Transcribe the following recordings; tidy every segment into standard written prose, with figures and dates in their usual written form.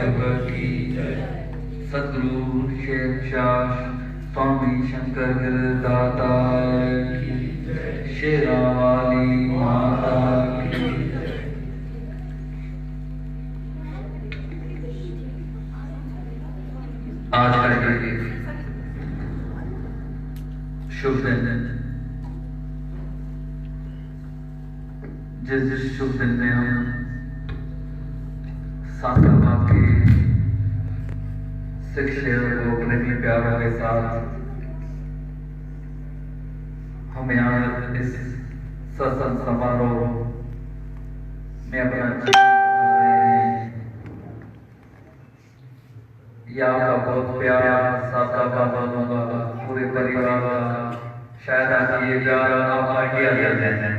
साहिब की सद्गुरु शेरशाह स्वामी शंकर दाता की शेरा वाली माता की आज का ये शुभ दिन, जिस शुभ दिन में हम साथ के सिख शेर को प्रेमी प्यारों के साथ हम यहाँ इस सत्संग समारोह में अपना जीवन बना रहे हैं। यह आपका बहुत प्यारा सादा बाबा पूरे परिवार का, शायद आप ये प्यार आप आइडिया देते हैं।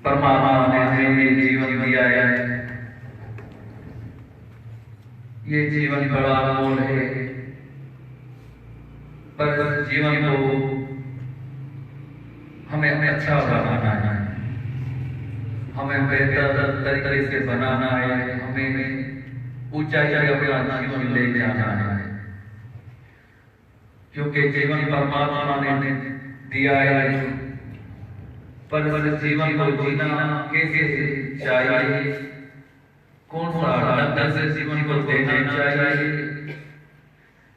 परमात्मा ने हमें ये जीवन दिया है, ये जीवन बड़ा अनमोल है, पर जीवन को हमें अच्छा बनाना है, हमें बेहतर तरीके से बनाना है, हमें ऊंचाई अपना जीवन ले जाना है, क्योंकि जीवन परमात्मा ने दिया है। पर जीवन को जीना कैसे चाहिए, कौन सा ढंग से जीवन को देना चाहिए,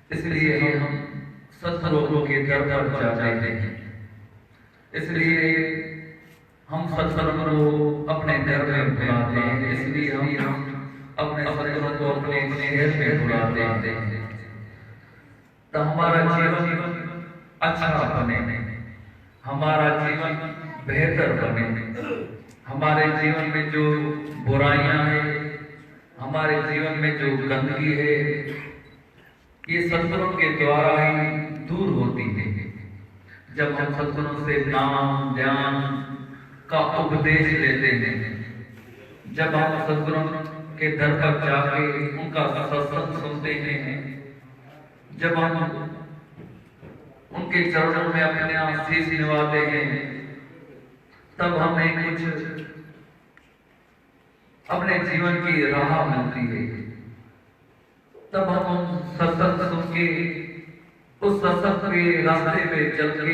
इसलिए हम सत्संगों के दर पर जाते हैं। इसलिए हम सत्संग को अपने घर में बुलाते हैं, इसलिए हम अपने सत्संग को अपने शहर में बुलाते हैं, तो हमारा जीवन अच्छा बने, हमारा जीवन बेहतर बने। हमारे जीवन में जो बुराइयां हैं, हमारे जीवन में जो गंदगी है, ये सत्संग के द्वारा ही दूर होती है। जब हम सत्संग से नाम ध्यान का उपदेश लेते हैं, जब हम सत्संग के दर पर जाके उनका सत्संग सुनते हैं, जब हम उनके चरणों में अपने शीश निभाते हैं, तब हमें कुछ अपने जीवन की राह मिलती है। तब हम सत्संग सुन के उस सत्संग के रास्ते पे चल के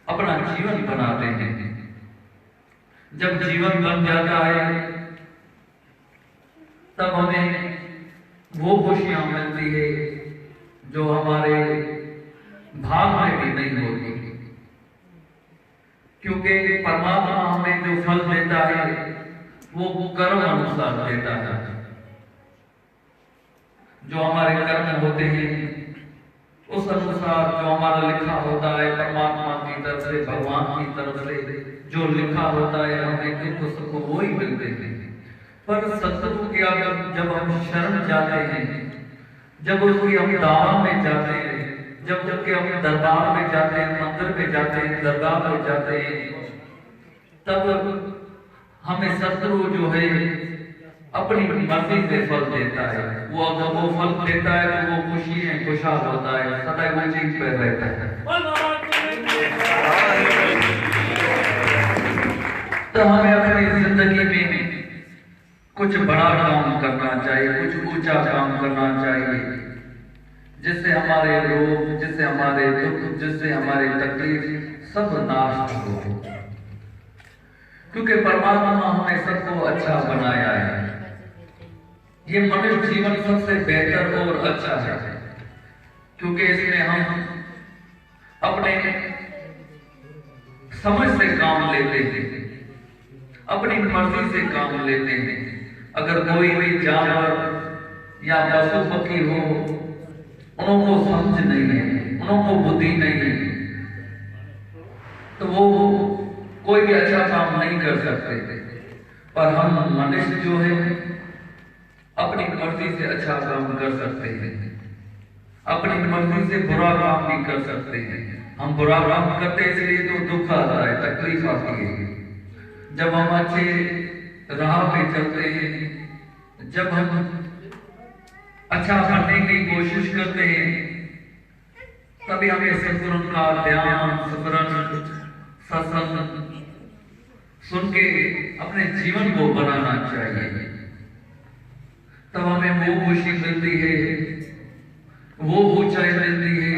अपना जीवन बनाते हैं। जब जीवन बन जाता है, तब हमें वो खुशियां मिलती है जो हमारे भाग में भी नहीं होती, क्योंकि परमात्मा हमें जो फल देता है वो कर्म अनुसार देता है। जो हमारे कर्म होते हैं उस अनुसार जो हमारा लिखा होता है परमात्मा की तरफ से, भगवान की तरफ से जो लिखा होता है, हमें दुख सुख वो ही मिलते हैं। पर सत्संग के जब हम शरण जाते हैं, जब उसकी हम दाम में जाते हैं, जब हम दरबार में जाते हैं, मंदिर में जाते हैं, दरगाह में जाते हैं, तब हमें सतगुरु जो है अपनी मर्जी से फल देता है। वो अगर वो फल देता है तो वो खुशी है, खुशहाल होता है, सदैव वो चीज पर रहता है। तो हमें अपनी जिंदगी में कुछ बड़ा काम करना चाहिए, कुछ ऊंचा काम करना चाहिए, जिससे हमारे रोग, जिससे हमारे दुख, जिससे हमारी तकलीफ सब नाश हो, क्योंकि परमात्मा हमें सबको अच्छा बनाया है। ये मनुष्य जीवन सबसे बेहतर और अच्छा है, क्योंकि इसमें हम अपने समझ से काम लेते हैं, अपनी मर्जी से काम लेते हैं। अगर कोई भी जानवर या पशु पक्षी हो, उनको समझ नहीं है, उनको बुद्धि नहीं है, तो वो कोई भी अच्छा काम नहीं कर सकते। पर हम मनुष्य जो है अपनी मर्जी से अच्छा काम कर सकते हैं, अपनी मर्जी से बुरा काम भी कर सकते हैं। हम बुरा काम करते हैं इसलिए तो दुख आता है, तकलीफ आती है। जब हम अच्छे राह पे चलते हैं, जब हम अच्छा करने की कोशिश करते हैं, तभी हमें सत्संग का ध्यान, स्मरण सत्संग सुन के अपने जीवन को बनाना चाहिए। तब हमें वो खुशी मिलती है, वो ऊंचाई मिलती है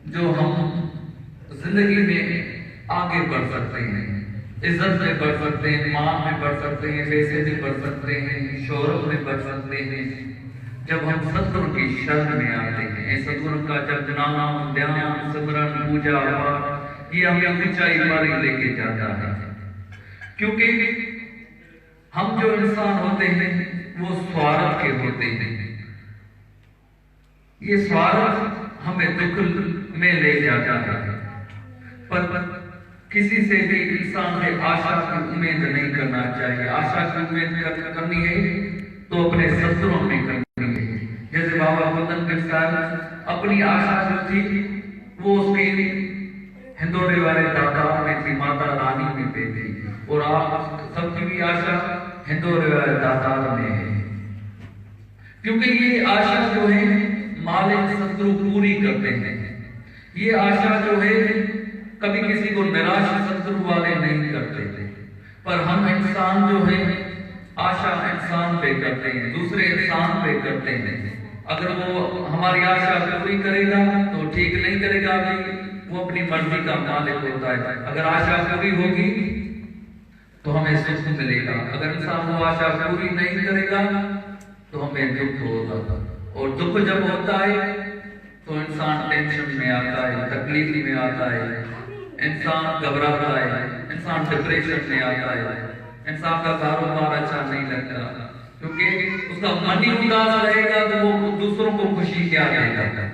जो हम जिंदगी में आगे बढ़ सकते हैं, इज्जत में बढ़ सकते हैं, मान में बढ़ सकते हैं, पैसे में बढ़ सकते हैं, शोहरत में बढ़ सकते हैं। जब हम सतगुरु की शरण में आते हैं, सतगुरु का जब नाम ध्यान सिमरन पूजा पाठ ये हमें ऊंचाई पर लेके जाता है। क्योंकि हम जो इंसान होते हैं वो स्वार्थ के होते हैं। ये स्वार्थ हमें दुख में ले जाता है। पर किसी से भी इंसान से आशा की उम्मीद नहीं करना चाहिए। आशा की उम्मीद करनी है तो अपने ससुरों में करनी है। जैसे बाबा मदन गिर साहब अपनी आशा जो थी वो उसकी हिंदोरे वाले दादा में थी, माता रानी में पे थी, और आप सबकी भी आशा हिंदोरे वाले दादा में है। क्योंकि ये आशा जो है मालिक सतगुरु पूरी करते हैं। ये आशा जो है कभी किसी को निराश सतगुरु वाले नहीं करते थे। पर हम इंसान जो है आशा इंसान पे करते हैं, दूसरे इंसान पे करते हैं। अगर वो हमारी आशा पूरी करेगा तो ठीक, नहीं करेगा भी वो अपनी मर्जी का मालिक होता है। अगर आशा पूरी होगी तो हमें सुख मिलेगा, अगर इंसान वो आशा पूरी नहीं करेगा तो हमें दुख होगा। और दुख जब होता है तो इंसान टेंशन में आता है, तकलीफ में आता है, इंसान घबराता है, इंसान डिप्रेशन में आता है, इंसान का कारोबार अच्छा नहीं लगता, क्योंकि उसका मन ही उदास रहेगा तो वो दूसरों को खुशी क्या देगा।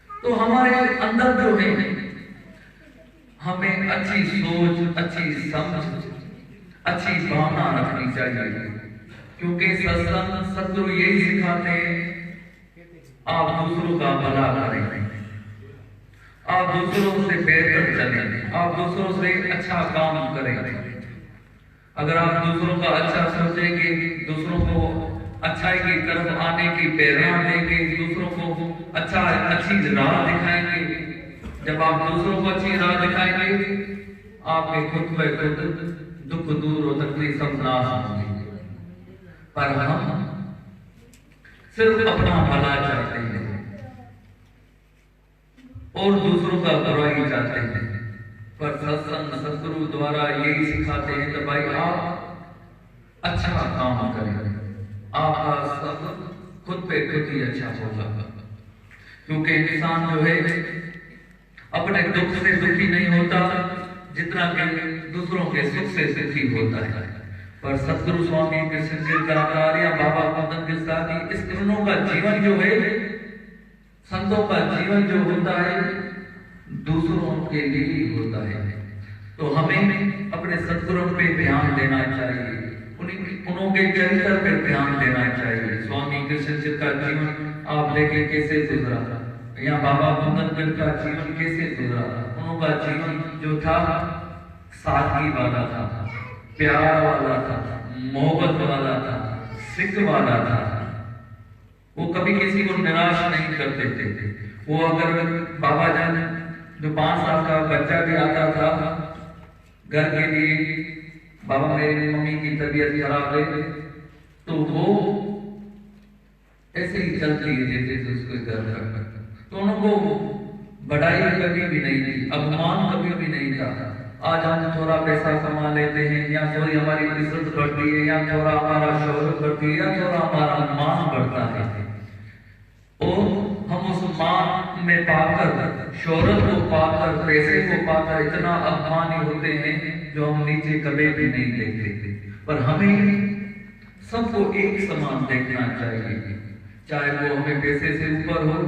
तो हमारे अंदर जो है हमें अच्छी सोच, अच्छी समझ, अच्छी भावना रखनी चाहिए। क्योंकि सत्संग सतगुरु यही सिखाते हैं आप दूसरों का भला करें, आप दूसरों से बेहतर चलें, आप दूसरों से अच्छा काम करें। अगर आप दूसरों का अच्छा सोचेंगे, दूसरों को अच्छाई की तरफ आने की प्रेरणा देंगे, दूसरों को अच्छी राह दिखाएंगे, जब आप दूसरों को अच्छी राह दिखाएंगे आपके खुद ब खुद दुख दूर और तकलीफ सब नाश होंगे। पर हम सिर्फ अपना भला चाहते हैं और दूसरों का बुराई चाहते हैं। पर सत्संग सतगुरु द्वारा यही सिखाते हैं कि भाई आप अच्छा काम करें, आपका सब खुद पे खुद ही अच्छा होगा। क्योंकि इंसान जो है अपने दुख से दुखी नहीं होता जितना कि दूसरों के सुख से सुखी होता है। पर सतगुरु स्वामी कृष्ण गिरधारी बाबा मदन गिरधारी इस तीनों का जीवन जो है, संतों का जीवन जो होता है दूसरों के लिए ही होता है। तो हमें अपने सतगुरु पे ध्यान देना चाहिए, उनके चरित्र पे ध्यान देना चाहिए। स्वामी कृष्ण जी का जीवन आप देखें कैसे गुजरा, या बाबा मदन गिर का जीवन कैसे गुजरा। उनका जीवन जो था सादगी वाला था, प्यार वाला था, मोहब्बत वाला था, सिख वाला था। वो कभी किसी को निराश नहीं करते थे। वो अगर बाबा जान जो 5 साल का बच्चा भी आता था घर के लिए, बाबा मेरी मम्मी की तबीयत खराब है, तो वो ऐसे ही चलती है जैसे उसको घर रखा। तो उनको बढ़ाई कभी भी नहीं थी, अपमान कभी भी नहीं था। आज हम थोड़ा पैसा कमा लेते हैं, या थोड़ी हमारी इज्जत बढ़ती है, या थोड़ा हमारा शोहरत बढ़ती है, या थोड़ा हमारा मान बढ़ता है, और हम उस मान में पाकर, शोहरत को पाकर, पैसे को पाकर इतना अपमानी होते हैं जो हम नीचे कभी भी नहीं देखते। पर हमें सबको एक समान देखना चाहिए, चाहे वो हमें पैसे से ऊपर हो,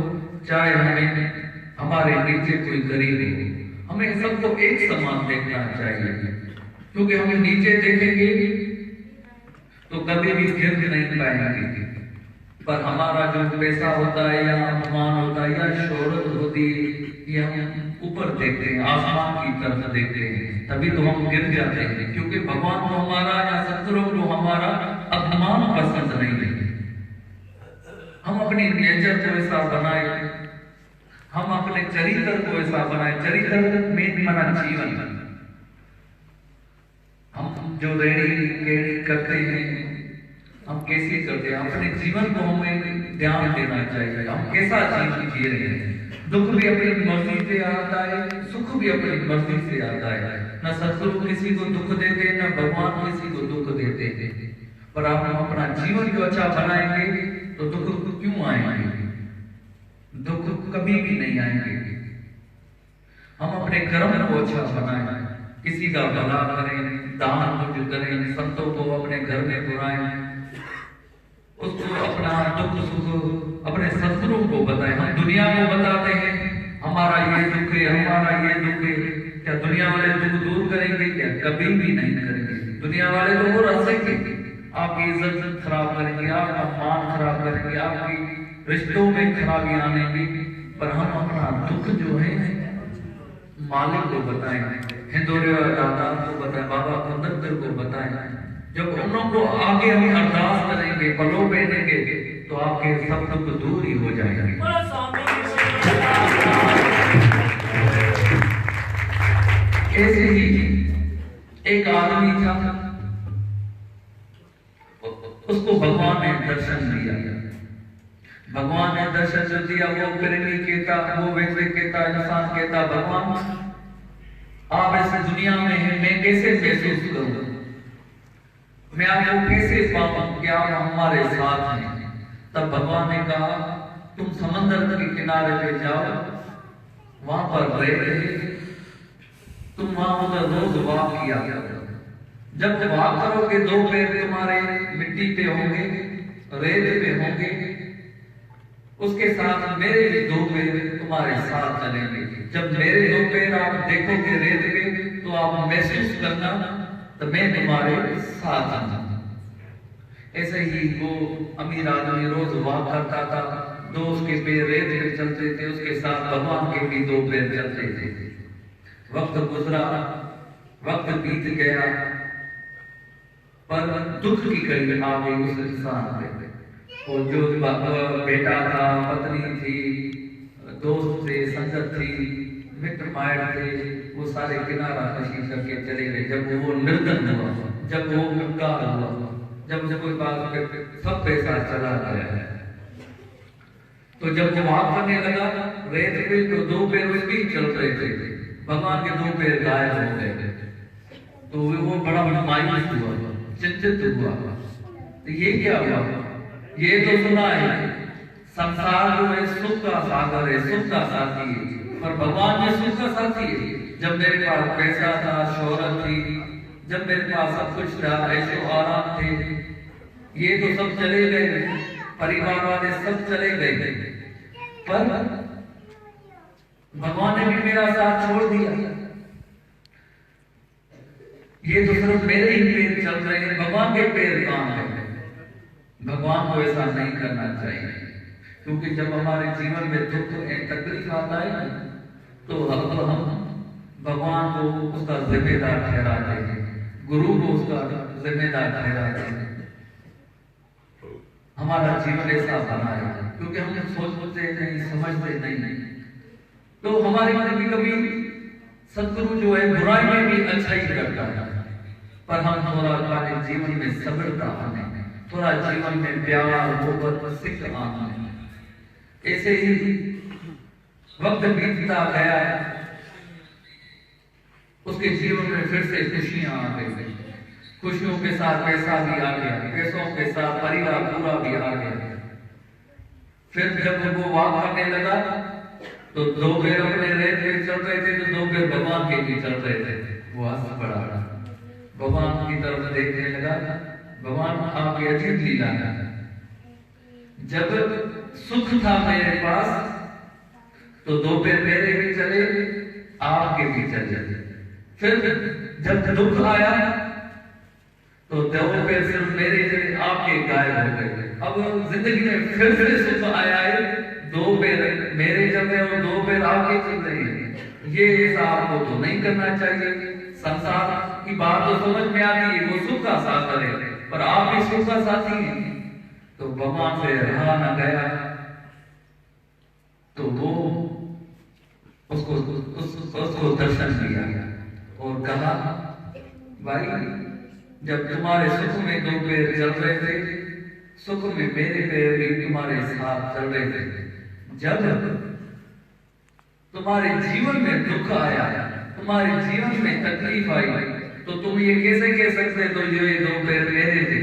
चाहे हमें हमारे नीचे कोई गरीब हो, हमें सबको एक समान देखना चाहिए। क्योंकि हम नीचे देखेंगे तो कभी भी गिर नहीं पाएंगे। पर हमारा जो पैसा होता है, या अपमान होता है, या शोहरत होती है, ये हम ऊपर देखते हैं, आसमान की तरफ देखते हैं, तभी तो हम गिर जाते हैं। क्योंकि भगवान को हमारा या सतगुरु को हमारा अपमान पसंद नहीं है। हम अपनी नेचर को ऐसा बनाए, हम अपने चरित्र को ऐसा बनाए, चरित्र में माना जीवन। हम जो रेडी केड़ी करते हैं, हम कैसे करते हैं, अपने जीवन को हमें ध्यान देना चाहिए, हम कैसा जीवन जी रहे हैं। दुख भी अपनी मर्जी से आता है, सुख भी अपनी मर्जी से आता है। न सतगुरु किसी को दुख देते, न भगवान किसी को दुख देते। पर आप अपना जीवन जो अच्छा बनाएंगे तो दुख क्यों आएंगे? दुख कभी भी नहीं आएंगे। हम अपने कर्म को अच्छा बनाएं, किसी का भला करें, दान पुण्य करें, संतों को अपने घर में बुलाएं, उसको अपना दुख सुख अपने ससुरों को बताएं। हम दुनिया को बताते हैं हमारा ये दुख है, हमारा ये दुख है, क्या दुनिया वाले दुख दूर करेंगे? क्या कभी भी नहीं करेंगे। दुनिया वाले तो वो हंसेंगे, आपकी इज्जत खराब करेंगे, आपका मान खराब करेंगे, आपकी रिश्तों में खराबी आनेगी। पर हम अपना दुख जो है मालिक को बताएं, हिंदोरे दादा को बताएं, बाबा कुंदर को बताएं। जब उन लोगों को आगे हम अरदास करेंगे, पलों बैठेंगे, तो आपके सब दुख दूर ही हो जाएंगे। ऐसे ही एक आदमी था, उसको भगवान ने दर्शन दिया। भगवान ने दर्शन जो दिया, वो प्रेमी कहता, वो व्यक्ति कहता, इंसान कहता, भगवान आप इस दुनिया में हैं, मैं कैसे महसूस करूं, मैं आपको कैसे पाऊं कि आप हमारे साथ हैं? तब भगवान ने कहा तुम समंदर के किनारे पे जाओ, वहां पर रहे, तुम वहां उधर रोज वॉक किया करो। जब वॉक करोगे, दो पैर तुम्हारे मिट्टी पे होंगे, रेत पे होंगे, उसके साथ मेरे भी दो पैर तुम्हारे साथ चलेंगे। जब मेरे दो पैर आप देखोगे रेत पे, तो आप महसूस करना तो मैं तुम्हारे साथ हूं। ऐसे ही वो अमीर आदमी रोज वॉक करता था, दो उसके पैर रेत पे चलते थे, उसके साथ भगवान के भी दो पैर चलते थे। वक्त गुजरा, वक्त बीत गया, पर दुख की घड़ी आ गई उस इंसान पे। और जो बेटा था, पत्नी थी, दोस्त थे, संगत थी, मित्र मायर थे, वो सारे किनारा कशी करके चले गए। जब वो निर्धन हुआ, जब वो कंगाल हुआ, जब कोई बात सब पैसा चला गया, तो जब वो वहां करने लगा रेत पे, तो दो पैर उसके चल रहे थे, भगवान के दो पैर गायब हो गए। तो वो बड़ा मायूस हुआ, चिंतित हुआ। तो ये क्या हुआ? ये तो सुना है संसार जो है सुख का सागर है, सुख का साथी है, पर भगवान में सुख का साथी है। जब मेरे पास पैसा था, शोहरत थी, जब मेरे पास सब कुछ था, ऐसे आराम थे, ये तो सब चले गए, परिवार वाले सब चले गए, पर भगवान ने भी मेरा साथ छोड़ दिया। ये तो सिर्फ मेरे ही पैर चल रहे हैं, भगवान के पैर कहां है? भगवान को ऐसा नहीं करना चाहिए, क्योंकि जब हमारे जीवन में दुख तकलीफ आता है, तो हम भगवान को उसका जिम्मेदार ठहराते हैं, गुरु को उसका जिम्मेदार ठहराते हैं। हमारा जीवन ऐसा बना है, क्योंकि हम सोचते नहीं, समझते नहीं, तो हमारे मन में कभी सदगुरु जो है बुराई में भी अच्छाई करता है, पर हम थोड़ा हमारे जीवन में सब्रता आने, थोड़ा जीवन में प्यार, मोहब्बत, सिख आने। ऐसे ही वक्त बीतता गया, उसके जीवन में फिर से खुशियां आ गई, खुशियों के साथ पैसा भी आ गया, पैसों के साथ परिवार पूरा भी आ गया। फिर जब वो वॉक करने लगा, तो दो पैर अपने रेत पे चल रहे थे, तो दो पैर भगवान के भी चल रहे थे। वो हंस पड़ा, भगवान की तरफ देखने लगा, भगवान आपकी अजीब लीला है। जब सुख था मेरे पास, तो दो पैर मेरे भी चले, आपके भी चले। फिर जब दुख आया, तो दो पैर सिर्फ मेरे चले, आपके गायब हो गए। अब जिंदगी में फिर से सुख आया है, दो पैर मेरे चल रहे और दो पैर आपके चल रहे हैं। ये ऐसा आपको तो नहीं करना चाहिए। संसार की बात तो समझ में आती है, वो सुख का सागर है, पर आप भी सुख का साथी हैं। तो भगवान से रहा न गया, तो वो उसको दर्शन दिया और कहा, भाई जब तुम्हारे सुख में दो पैर चल रहे थे, सुख में मेरे पैर भी तुम्हारे साथ चल रहे थे। जब तुम्हारे जीवन में दुख आया, तुम्हारे जीवन में तकलीफ आई, तो तुम ये कैसे कह सकते तो ये दो पैर मेरे थे?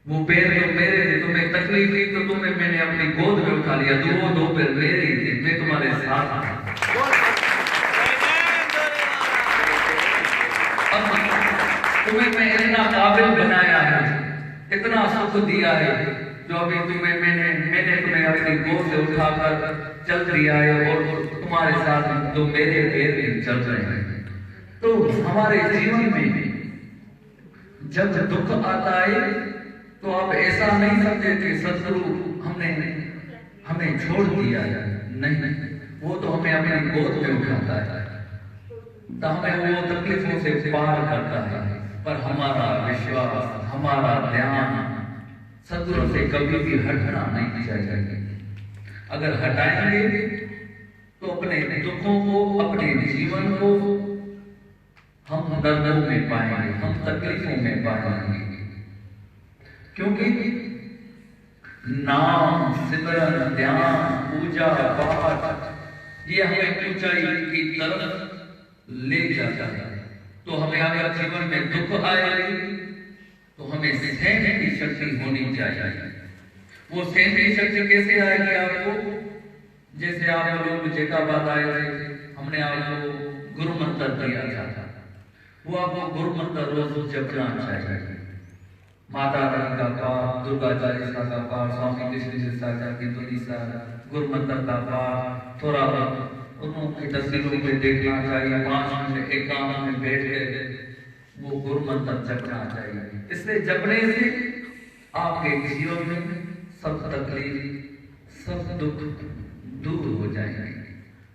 वो पैर जो मेरे थे, तुम्हें तकलीफ थी तो तुम्हें मैंने अपनी गोद में उठा लिया, तो वो दो पैर मेरे थे, मैं तुम्हारे साथ था। तुम्हें मैं इतना काबिल बनाया है, इतना सुख दिया है, जो अभी मैंने तुम्हें अपनी गोद से उठाकर चल दिया है, और तुम्हारे साथ तो मेरे पैर भी चल रहे हैं। तो हमारे जीवन में जब दुख आता है, तो आप ऐसा नहीं समझे कि सदगुरु हमें छोड़ दिया है, नहीं, वो तो हमें अपनी गोद में उठाता है, तो हमें वो तकलीफों से पार करता है। पर हमारा विश्वास, हमारा ध्यान सदगुरु से कभी भी हटना नहीं चाहिए। अगर हटाएंगे तो अपने दुखों को, अपने जीवन को हम दर्दों में पाएंगे, हम तकलीफों में पाएंगे। क्योंकि नाम, सिमरन, ध्यान, पूजा पाठ ये हमें ऊंचाई की तरफ ले जाता है। तो हमें अगर जीवन में दुख आए तो हमें सहने की शक्ति होनी चाहिए। वो सहने की शक्ति कैसे आएगी आपको? जैसे आप लोग जेठाबाद आए थे, हमने आपको गुरु मंत्र दिया था, वो आपको गुरु मंत्र रोज जपना चाहिए। माता रानी का पाठ, दुर्गा चालीसा का पाठ, स्वामी कृष्ण सागर की तुलसी, गुरु मंत्र का पाठ, थोड़ा उनकी तस्वीरों में देखना चाहिए, 5 मिनट एकांत में बैठ के वो गुरु मंत्र जपना चाहिए। इसलिए जपने से आपके जीवन में सब तकलीफ, सब दुख दूर हो जाएंगे।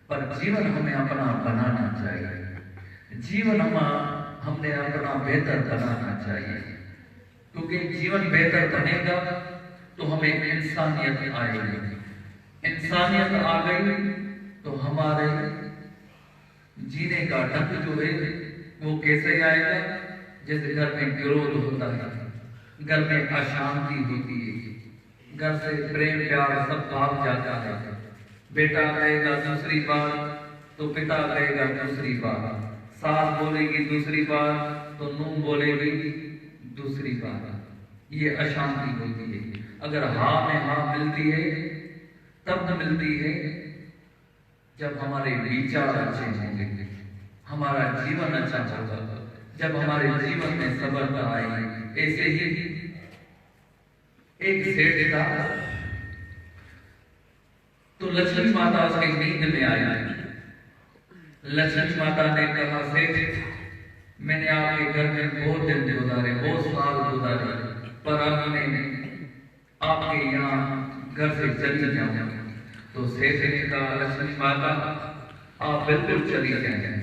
पर जीवन हमें अपना बनाना चाहिए, जीवन हमने अपना बेहतर बनाना चाहिए, क्योंकि जीवन बेहतर बनेगा तो हमें इंसानियत आएगी। इंसानियत आ गई तो हमारे जीने का ढंग जो है वो कैसे आएगा? जैसे घर में विरोध होता है, घर में अशांति होती है, घर से प्रेम प्यार सब भाग जाता है। बेटा कहेगा दूसरी बात तो पिता कहेगा दूसरी बात, सास बोलेगी दूसरी बात तो नूह बोलेगी दूसरी बात। ये अशांति होती है। अगर हाँ में हाँ मिलती है तब मिलती है जब हमारे विचार अच्छे होंगे, हमारा जीवन अच्छा होगा, जब हमारे जीवन में सफलता आएगी। ऐसे ही एक सेठ था, तो लक्ष्मी माता उसके नींद में आई। लक्ष्मी माता ने कहा, सेठ मैंने आपके घर में बहुत दिन गुजारे, बहुत साल गुजारे, पर अब मैं आपके यहाँ घर से चली जाऊंगा। तो सेठ ने कहा, लक्ष्मी माता आप बिल्कुल चली जाएंगे,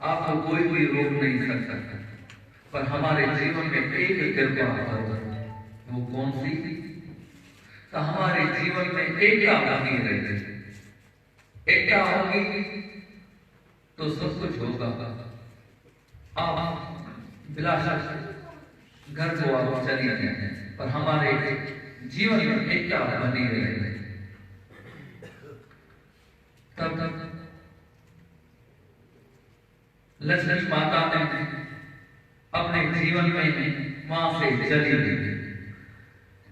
आपको कोई भी रोक नहीं सकता, पर हमारे जीवन में एक कृपा होगा। वो कौन सी? तो हमारे जीवन में एकता बनी रहे। एकता होगी तो सब कुछ होगा। आप बिलाशा घर को आप चली जाए, पर हमारे जीवन में एकता बनी रहे। तब लक्ष्मी माता ने अपने जीवन में वहां से चली गई।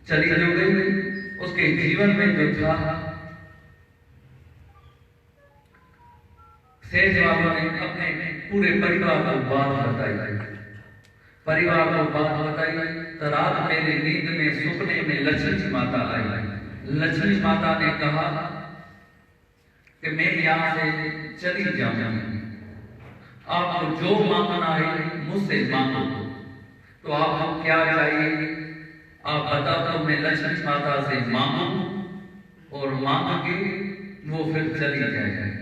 चली जो गई, उसके जीवन में जो था, सेठ बाबा ने अपने पूरे परिवार को बात बताई। परिवार को बात बताई तो रात मेरे नींद में सपने में लक्ष्मी माता आई। लक्ष्मी माता ने कहा कि मैं यहाँ से चली जाऊंगी, आपको जो मांगना है मुझसे मांगो। तो आपको क्या चाहिए आप बता दो, मैं लक्ष्मी माता से मांगू और मांग के वो फिर चली जाएगी।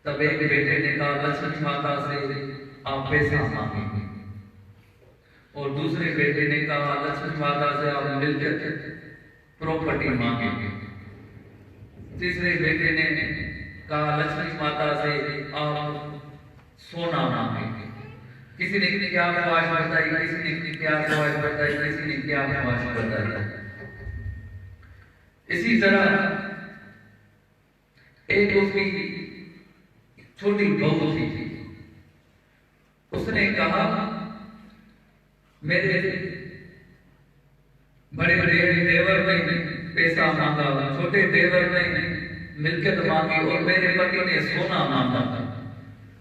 तब एक बेटे ने कहा, लक्ष्मी माता से आप पैसा मांगेंगे, और दूसरे बेटे ने कहा, लक्ष्मी माता से आप मिलकर प्रॉपर्टी मांगेंगे। तीसरे बेटे ने कहा लक्ष्मी माता से आप सोना मांगे। किसी ने क्या ख्वाहिश बताई, किसी ने क्या ख्वाहिश बताई, किसी ने क्या ख्वाहिश बताई। इसी तरह एक उसकी छोटी बहू थी, उसने कहा मेरे बड़े बड़े देवर ने पैसा मांगा, छोटे देवर ने मिल्कियत मांगी और मेरे पति ने सोना मांगा।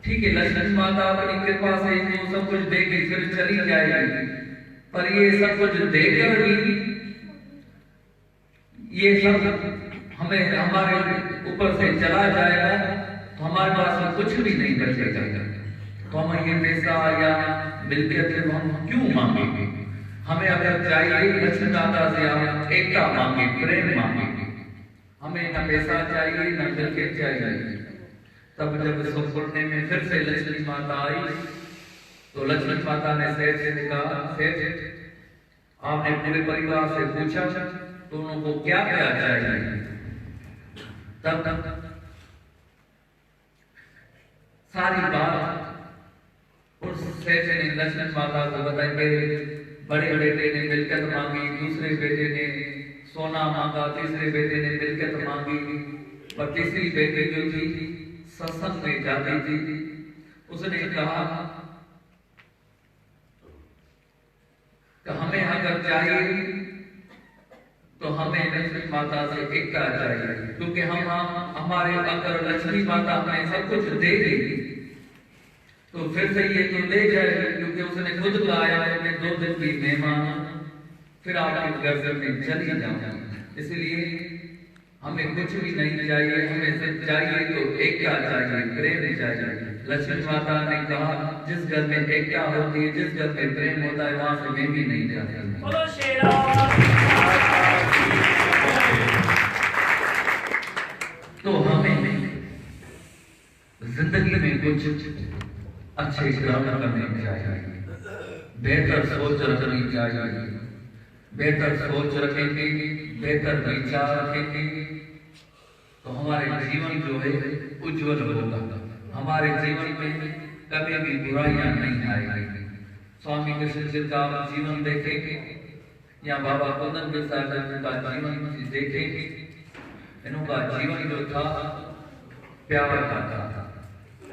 ठीक है, लक्ष्मी माता अपनी कृपा से वो सब कुछ देगी फिर चली जाएगी, पर ये सब कुछ देकर भी ये सब हमें हमारे ऊपर से चला जाएगा तो हमारे पास कुछ भी नहीं बचेगा। तो हम ये पैसा या मिल्कियत हम क्यों मांगेंगे? हमें अगर चाहिए लक्ष्मी माता से हम एकता मांगे, प्रेम मांगे। हमें न पैसा चाहिए न मिल्कियत चाहिए। तब जब सुखपुरने में फिर से लक्ष्मी माता आई तो लक्ष्मी माता ने सेठ से कहा, सेठ आपने पूरे परिवार से पूछा दोनों को क्या क्या चाहिए? तब सारी बात उस सेठ ने लक्ष्मी माता को बताई। मेरे बड़े बेटे ने मिल्कियत मांगी, दूसरे बेटे ने सोना मांगा, तीसरे बेटे ने मिल्कियत मांगी, और तीसरी बेटी जो थी सत्संग में जाती थी, उसने कहा कि हमें अगर चाहिए तो हमें लक्ष्मी माता से एकता चाहिए, क्योंकि हम हमारे अगर लक्ष्मी माता हमें सब कुछ दे देगी तो फिर से ये तो ले जाएगी, क्योंकि उसने खुद कहा मैं 2 दिन की मेहमान फिर आपके घर में चली जाऊंगा। इसलिए हमें कुछ भी नहीं चाहिए, हमें सिर्फ चाहिए तो एकता चाहिए, प्रेम चाहिए। लक्ष्मी माता ने कहा जिस घर में एकता होती है, जिस घर में प्रेम होता है, वहां से मैं भी नहीं जाता। तो हमें जिंदगी में कुछ अच्छे काम करने चाहिए, बेहतर सोच रखनी चाहिए। बेहतर सोच रखेंगे, बेहतर विचार रखेंगे तो हमारे जीवन जो है उज्जवल होगा। हमारे जीवन में कभी भी बुराइयां नहीं आएगी। स्वामी कृष्ण जी का जीवन देखेंगे या बाबा कुंदन प्रसाद जी का जीवन देखेंगे, इनका जीवन जो था प्यार का था,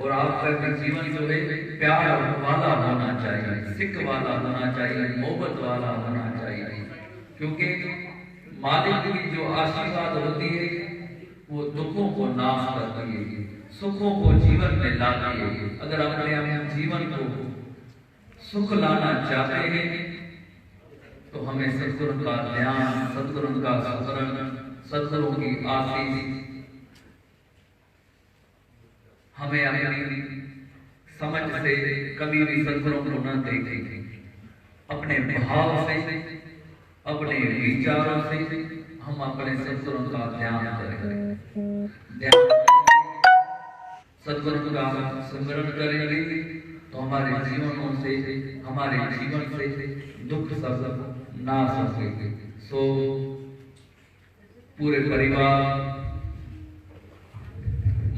और आपका जीवन जो है प्यार वाला होना चाहिए, सिख वाला होना चाहिए, मोहब्बत वाला होना चाहिए। क्योंकि मालिक की जो आशीर्वाद होती है वो दुखों को नाश करती है, सुखों को जीवन में लाती है। अगर अपने जीवन को सुख लाना चाहते हैं तो हमें सद्गुरु का ध्यान, सद्गुरु का स्मरण, सद्गुरु की आशीष हमें अपनी समझ से कभी भी सद्गुरु को न देखेंगे, अपने भाव से, अपने विचारों से हम अपने सद्गुरु का ध्यान करेंगे। सद्गुरु का स्मरण करेंगे तो हमारे जीवनों से, हमारे जीवन से दुख सब नाश होंगे। सो पूरे परिवार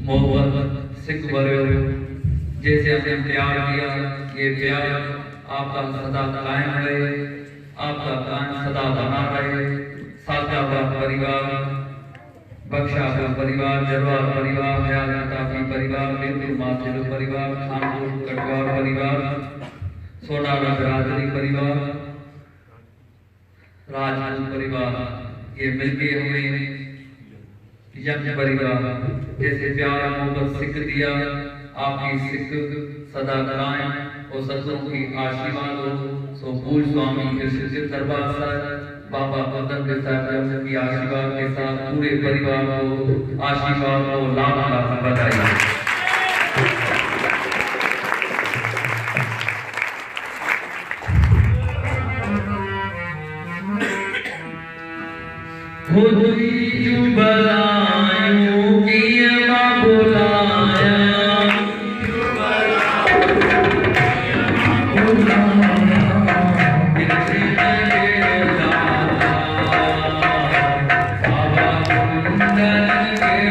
मोहब्बत सिख भरे जैसे हमने प्यार किया, ये प्यार आपका सदा कायम रहे, आपका कायम सदा बना रहे। सालका परिवार, बख्शा परिवार, जरवार परिवार, हयाती परिवार, बिल्कुल माथिल परिवार, खानपुर कटवार परिवार, सोनारा बिरादरी परिवार, राजपूत परिवार, ये मिलके हमें यज्ञ परिवार जैसे प्यार मोहब्बत सिख दिया। आपकी सिख सदा कायम और सद्गुरु की आशीर्वाद हो। सो पूज्य स्वामी कृष्ण जी दरबार साहब बाबा कुंदन साहब की आशीर्वाद के साथ पूरे परिवार को आशीर्वाद को लाभ बधाई। Thank you.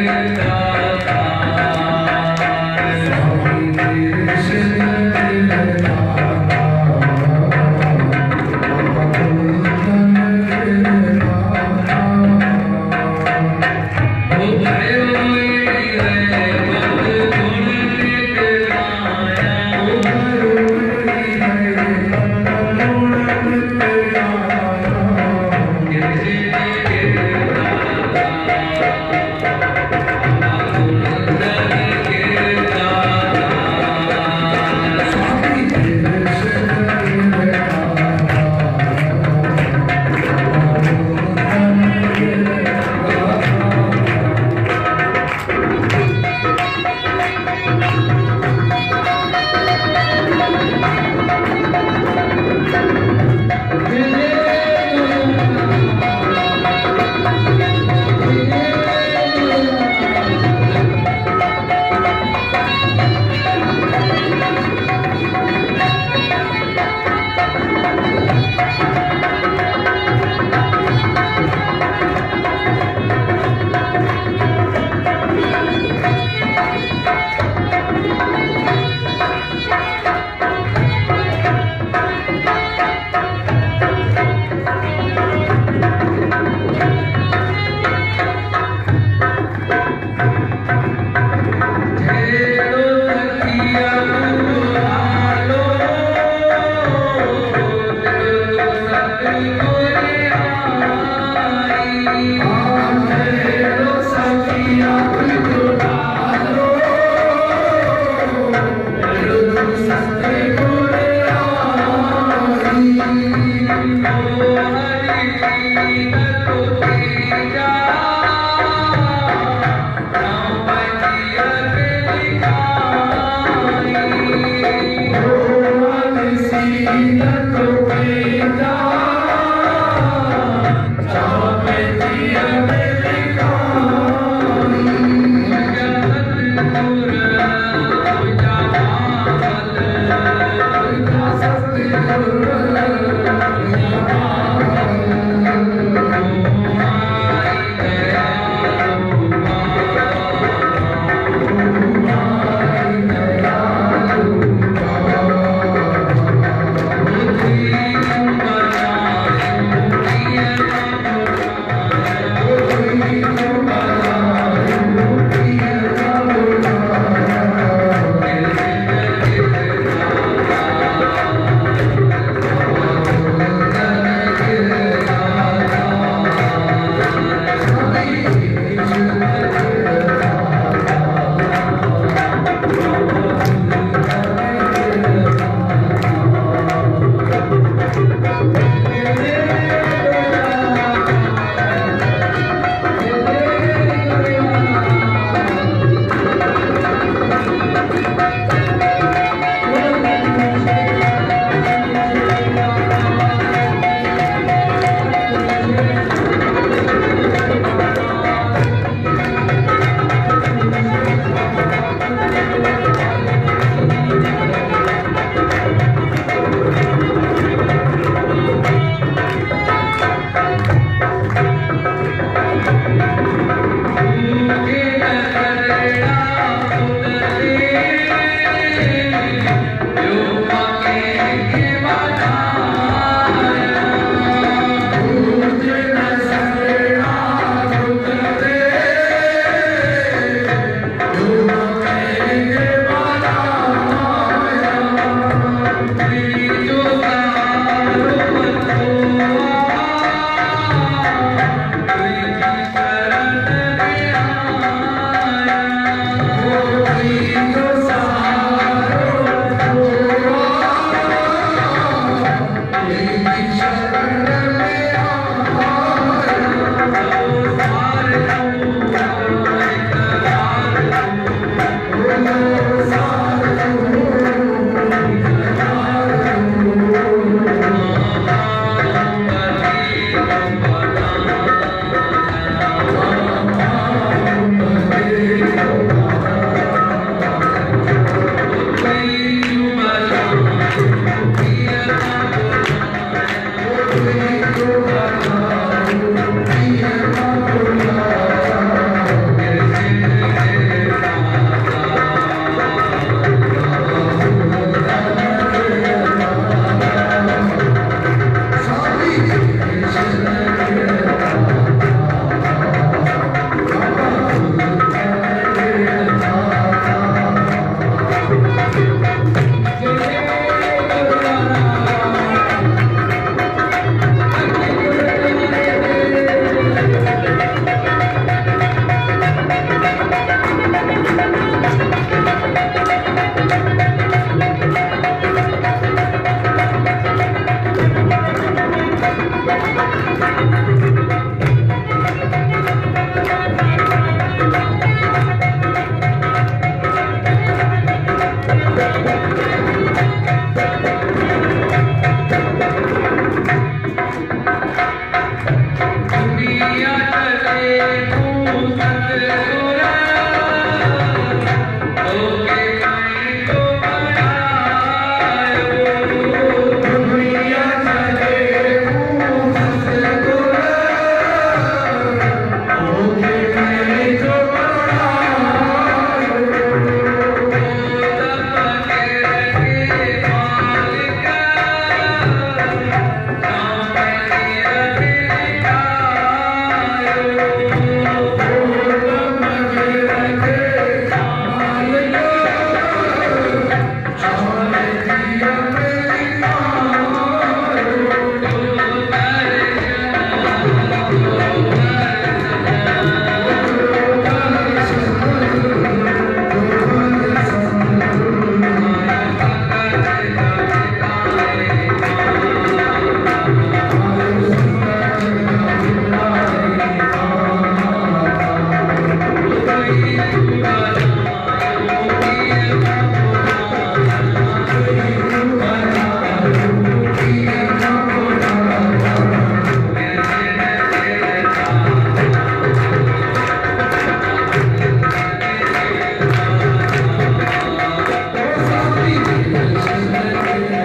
कृष्ण